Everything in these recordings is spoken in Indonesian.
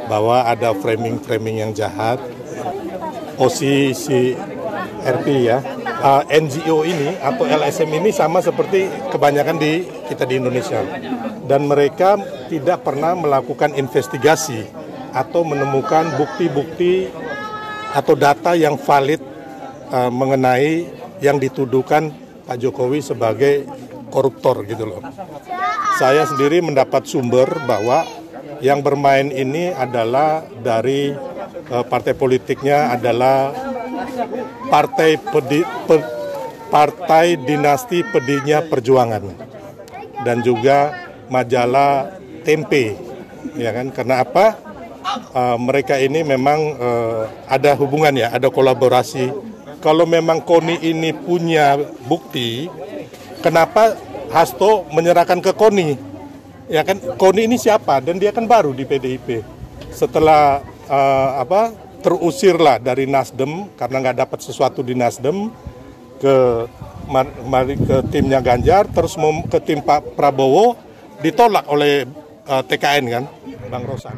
bahwa ada framing-framing yang jahat. OCCRP ya, NGO ini atau LSM ini sama seperti kebanyakan kita di Indonesia. Dan mereka tidak pernah melakukan investigasi atau menemukan bukti-bukti atau data yang valid mengenai yang dituduhkan Pak Jokowi sebagai koruptor gitu loh. Saya sendiri mendapat sumber bahwa yang bermain ini adalah dari partai politiknya adalah Partai Dinasti Pedinya Perjuangan dan juga majalah Tempe, ya kan? Karena apa? Mereka ini memang ada hubungan ya, ada kolaborasi. Kalau memang KONI ini punya bukti, kenapa Hasto menyerahkan ke KONI? Ya kan, KONI ini siapa? Dan dia kan baru di PDIP. Setelah terusirlah dari Nasdem karena nggak dapat sesuatu di Nasdem ke timnya Ganjar, terus ke tim Pak Prabowo, ditolak oleh TKN kan, Bang Rosan.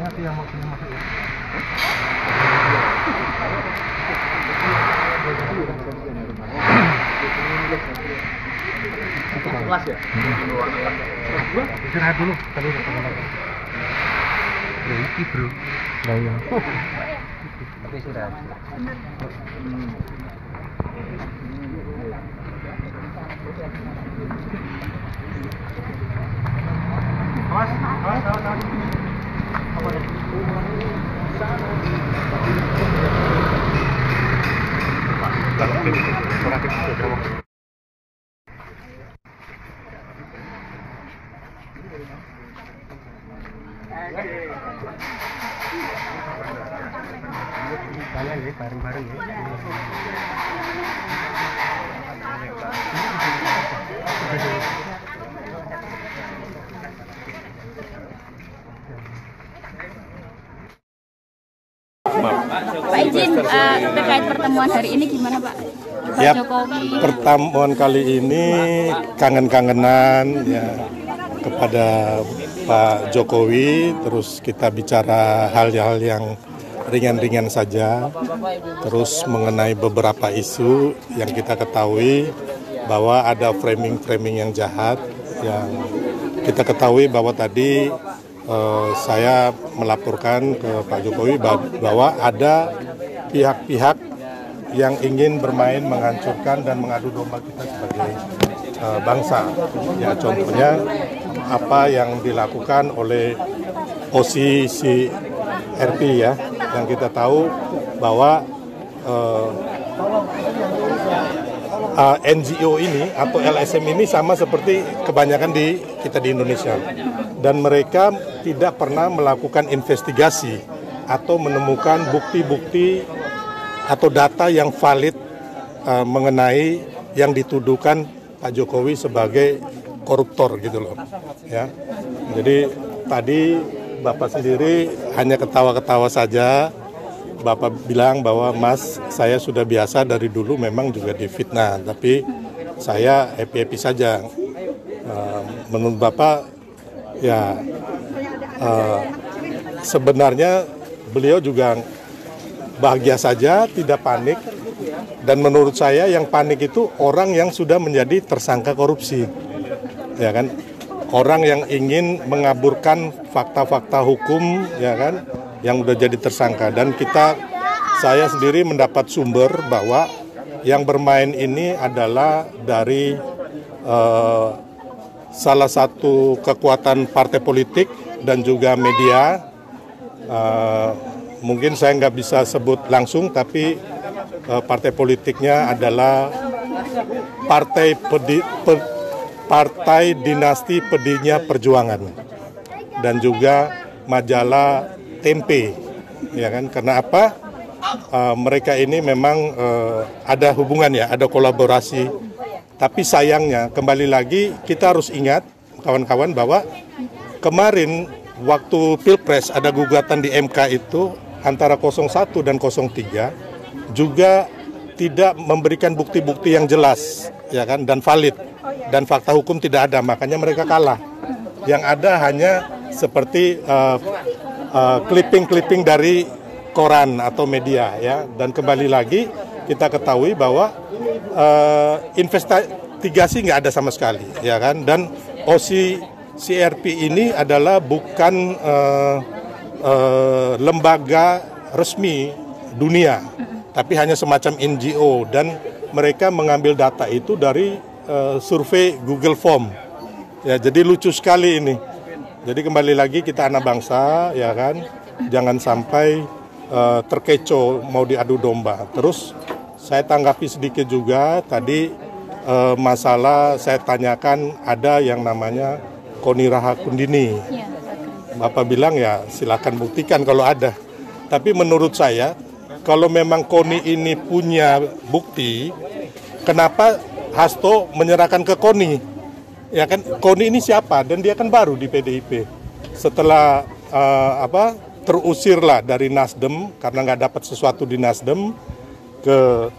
Yang mau masuk ya. Kelas ya? Istirahat dulu, tadi iki bro. Lah iya. Tapi sudah. Awas. Kalian ya bareng-bareng ya. Pak izin terkait pertemuan hari ini gimana Pak? Ya, Jokowi. pertemuan kali ini kangen-kangenan ya kepada Pak Jokowi, terus kita bicara hal-hal yang ringan-ringan saja, terus mengenai beberapa isu yang kita ketahui bahwa ada framing-framing yang jahat, yang kita ketahui bahwa tadi saya melaporkan ke Pak Jokowi bahwa ada pihak-pihak yang ingin bermain menghancurkan dan mengadu domba kita sebagai bangsa. Ya, contohnya apa yang dilakukan oleh OCCRP ya, yang kita tahu bahwa NGO ini atau LSM ini sama seperti kebanyakan kita di Indonesia. Dan mereka tidak pernah melakukan investigasi atau menemukan bukti-bukti atau data yang valid mengenai yang dituduhkan Pak Jokowi sebagai koruptor gitu loh. Ya. Jadi tadi Bapak sendiri hanya ketawa-ketawa saja. Bapak bilang bahwa Mas, saya sudah biasa dari dulu memang juga difitnah, tapi saya happy-happy saja. Menurut Bapak, ya sebenarnya beliau juga bahagia saja, tidak panik. Dan menurut saya yang panik itu orang yang sudah menjadi tersangka korupsi, ya kan? Orang yang ingin mengaburkan fakta-fakta hukum, ya kan? Yang udah jadi tersangka. Dan saya sendiri mendapat sumber bahwa yang bermain ini adalah dari salah satu kekuatan partai politik dan juga media. Mungkin saya nggak bisa sebut langsung, tapi Partai Dinasti Pedinya Perjuangan dan juga majalah Tempe, ya kan? Karena apa? Mereka ini memang ada hubungan ya, ada kolaborasi. Tapi sayangnya kembali lagi kita harus ingat kawan-kawan bahwa kemarin waktu Pilpres ada gugatan di MK itu antara 01 dan 03 juga tidak memberikan bukti-bukti yang jelas, ya kan, dan valid, dan fakta hukum tidak ada, makanya mereka kalah. Yang ada hanya seperti clipping-clipping dari koran atau media, ya. Dan kembali lagi kita ketahui bahwa investigasi nggak ada sama sekali, ya kan. Dan CRP ini adalah bukan lembaga resmi dunia, tapi hanya semacam NGO, dan mereka mengambil data itu dari survei Google Form. Ya, jadi lucu sekali ini. Jadi kembali lagi kita anak bangsa, ya kan, jangan sampai terkecoh mau diadu domba. Terus saya tanggapi sedikit juga tadi masalah saya tanyakan ada yang namanya Koni Rahakundini. Bapak bilang ya silakan buktikan kalau ada. Tapi menurut saya kalau memang Koni ini punya bukti, kenapa Hasto menyerahkan ke Koni? Ya kan, Koni ini siapa? Dan dia kan baru di PDIP. Setelah terusirlah dari Nasdem karena nggak dapat sesuatu di Nasdem ke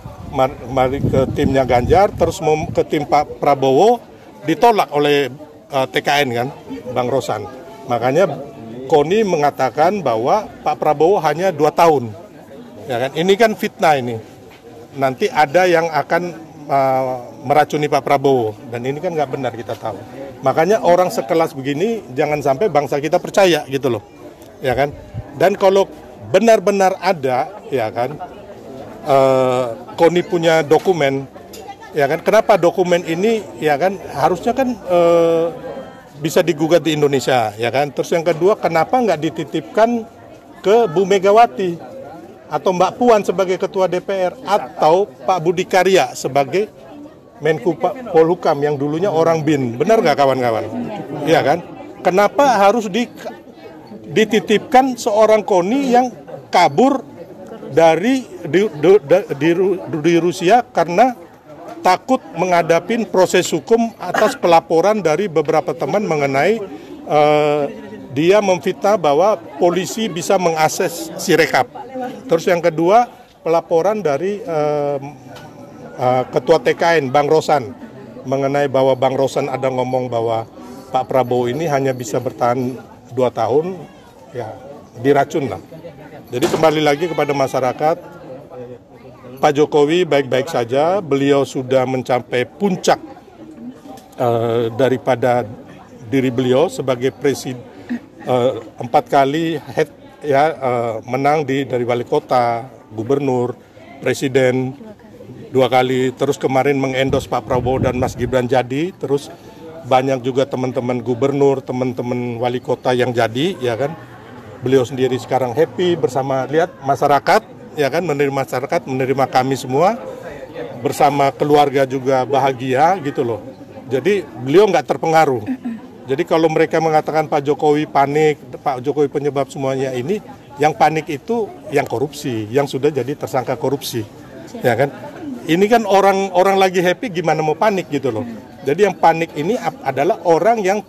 timnya Ganjar, terus ke tim Pak Prabowo, ditolak oleh TKN kan, Bang Rosan. Makanya Koni mengatakan bahwa Pak Prabowo hanya 2 tahun. Ya kan? Ini kan fitnah ini. Nanti ada yang akan meracuni Pak Prabowo, dan ini kan nggak benar, kita tahu. Makanya orang sekelas begini jangan sampai bangsa kita percaya gitu loh, ya kan. Dan kalau benar-benar ada, ya kan, Koni punya dokumen, ya kan. Kenapa dokumen ini, ya kan, harusnya kan bisa digugat di Indonesia, ya kan. Terus yang kedua, kenapa nggak dititipkan ke Bu Megawati atau Mbak Puan sebagai Ketua DPR atau Pak Budi Karya sebagai Menko Polhukam yang dulunya orang BIN, benar nggak kawan-kawan? Iya kan? Kenapa harus dititipkan seorang Koni yang kabur dari di Rusia karena takut menghadapi proses hukum atas pelaporan dari beberapa teman mengenai dia memfitnah bahwa polisi bisa mengakses Sirekap. Terus yang kedua, pelaporan dari Ketua TKN, Bang Rosan, mengenai bahwa Bang Rosan ada ngomong bahwa Pak Prabowo ini hanya bisa bertahan 2 tahun, ya diracun lah. Jadi kembali lagi kepada masyarakat, Pak Jokowi baik-baik saja, beliau sudah mencapai puncak daripada diri beliau sebagai presiden, 4 kali menang dari wali kota, gubernur, presiden 2 kali, terus kemarin mengendos Pak Prabowo dan Mas Gibran jadi, terus banyak juga teman-teman gubernur, teman-teman wali kota yang jadi, ya kan. Beliau sendiri sekarang happy bersama, lihat masyarakat, ya kan, menerima masyarakat, menerima kami semua, bersama keluarga juga bahagia gitu loh. Jadi beliau nggak terpengaruh. Jadi kalau mereka mengatakan Pak Jokowi panik, Pak Jokowi penyebab semuanya ini, yang panik itu yang korupsi, yang sudah jadi tersangka korupsi, ya kan. Ini kan orang lagi happy, gimana mau panik gitu loh. Jadi yang panik ini adalah orang yang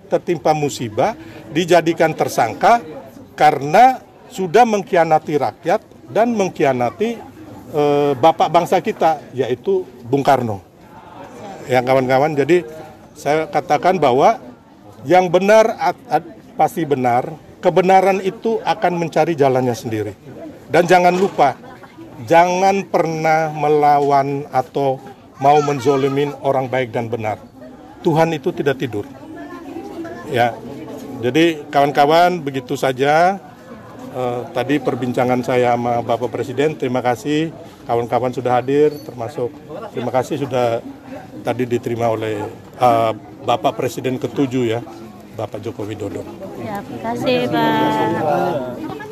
tertimpa musibah, dijadikan tersangka karena sudah mengkhianati rakyat dan mengkhianati bapak bangsa kita, yaitu Bung Karno. Ya kawan-kawan, jadi saya katakan bahwa yang benar pasti benar, kebenaran itu akan mencari jalannya sendiri. Dan jangan lupa, jangan pernah melawan atau mau menzolimin orang baik dan benar. Tuhan itu tidak tidur. Ya, jadi kawan-kawan, begitu saja tadi perbincangan saya sama Bapak Presiden. Terima kasih kawan-kawan sudah hadir, termasuk terima kasih sudah tadi diterima oleh Bapak Presiden ke-7 ya, Bapak Joko Widodo. Ya, terima kasih Pak.